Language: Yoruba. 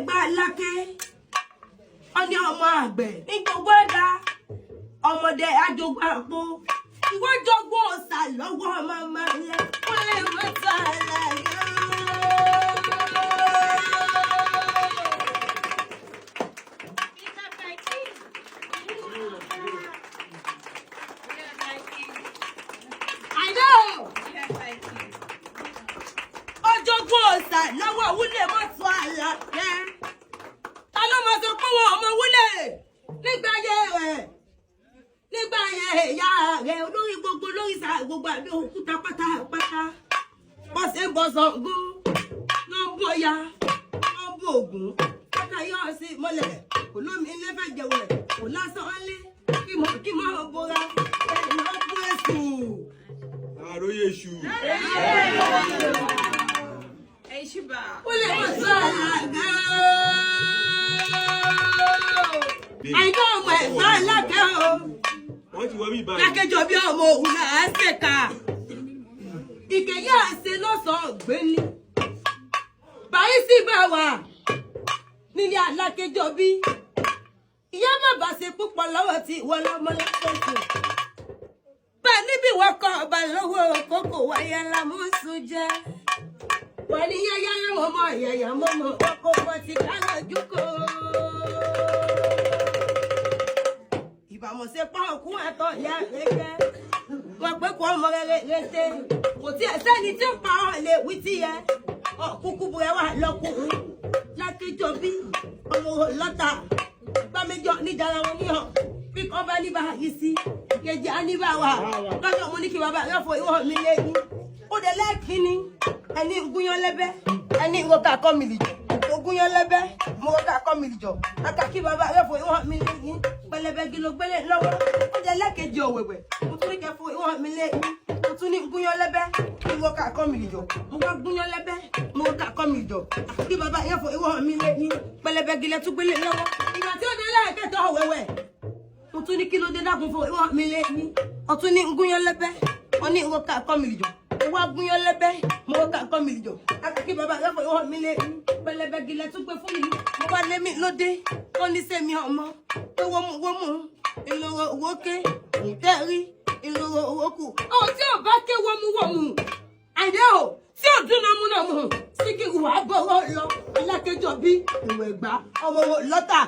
Ẹ̀gbá Aláké ọni ọmọ àgbẹ̀ ní gbogbo ẹ̀dá ọmọdé àjogún àpò ìwọ jogún ọ̀sà lọ́wọ́ màmá rẹ̀ ó lè mọ́ta láyé. Ọjọ́gbọ́n ọ̀sà lọ́wọ́ wúlé mọ́tò Àlàkẹ́. Ta ló máa sọ pé wọn ọmọ wúlé nígbà ayé rẹ̀? Nígbà ayé ìyá rẹ̀ olórí gbogbo lórí ìsà gbogbo àbí òkúta pátápátá. Wọ́n ṣe ń bọ Ṣàngó, wọ́n ń bọ Ọya, wọ́n ń bọ Ògún. Pátá yóò sí mọ́lẹ̀, kò lómi ilé fẹ́ jẹun rẹ̀, kò lásán wálé, kí mọ́ bora, ẹ̀yìn ló kú èṣù. Àròyé èṣù. Ó lè mọ̀ sọ Àlàkẹ́ o. Àìná ọmọ Ẹ̀gbá Aláké o. Wọ́n ti wọ́ bí ìbáyìí. Lákéjọ bí ọmọ òun náà á ṣèkà. Ìkẹyà ṣe lọ́sàn-án gbéni. Báyìí sì bá wà nílé Alákéjọ bí. Ìyá bàbá ṣe púpọ̀ lọ́wọ́ tí ìwọ lọ́mọ lọ́sọ̀ọ̀sẹ̀. Bẹ́ẹ̀ níbi wọ́n kọ́ ọba lọ́wọ́ kókò wáyé lámúsùn jẹ́. Wọ́n ní yáyá wọn mọ ìyàyà mọ́mọ́ ọkọ̀ wọn ti ká lójú kó. Ìbámu ṣe pọ́n òkú àtọ̀ ìyá rẹ̀ wọ́n pé kó ọmọ rẹ̀ rete. Kò tí ẹ sẹ́ni tí ń pa ọ́ lè wí tí yẹ. Ọ̀kúkú bu ẹ wà lọ́kùnrin. Lákéjọ bí ọmọ lọ́tà. Gbàmẹjọ níjàrá wọn níhàn. Bí kò bá níbà yìí sí. Kejì á níbà wà. Lọ́jọ́ mo ní kí bàbá rẹ̀ fọ ìwọ̀n mi lé yín. Ó dé lẹ́ẹ̀kínní. Ẹni gúnyán lẹ́bẹ́. Ẹni ìwọ̀ká kọ́ mi lìjọ. Ogúnyán lẹ́bẹ́. Mo wọ́ká kọ́ mi lìjọ. Àkàkí bàbá rẹ̀ fọ ìwọ̀n mi lé yín. Pẹlẹbẹ gí ló gbélé lọ́wọ́. Ó dé lẹ́ẹ̀kejì ọ̀wẹ̀wẹ̀. Mo tún ní kẹ́ fọ ìwọ̀n mi lé yín. Mo tún ní gúnyán lẹ́bẹ́. Ìwọ̀ká kọ́ mi lìjọ. Mo wá gúnyán lẹ́bẹ́. Mo wọ́ká kọ́ mi lìjọ. Àkàkí bàbá rẹ̀ fọ ìwọ̀n mi lé yín. Pẹlẹbẹ gí lẹ tún gbélé lọ́wọ́. Ìgbà tí ó dé lẹ́ẹ̀kẹta ọ̀wẹ̀wẹ̀. Mo tún ní kí ló dé dákun fọ ìwọ̀n mi lé yín. Ó tún ní gúnyán lẹ́bẹ́. Ó ní ìwọ̀ká kọ́ mi lìjọ. Mo wá gúnyán lẹ́bẹ́. Mo wọ́ká kọ́ mi lìjọ. Àkàkí bàbá rẹ̀ fọ ìwọ̀n mi lé yín. Pẹlẹbẹ gí lẹ tún gbé fún mi. Mo wá lé mi lóde. Ó ní sẹ́mi ọmọ. Tó wọ́mú. Ìlòrò òwókè. Ìtẹ́rí. Ìlòrò òwókù. Ó tí ò bá ké wọ́mú. Àìdẹ́ o. Tí ò dún námúnámú. Síkírù wà bọ̀rọ̀ lọ. Alákéjọ bí ìwẹ̀ Ẹ̀gbá. Ọmọ lọ́tà.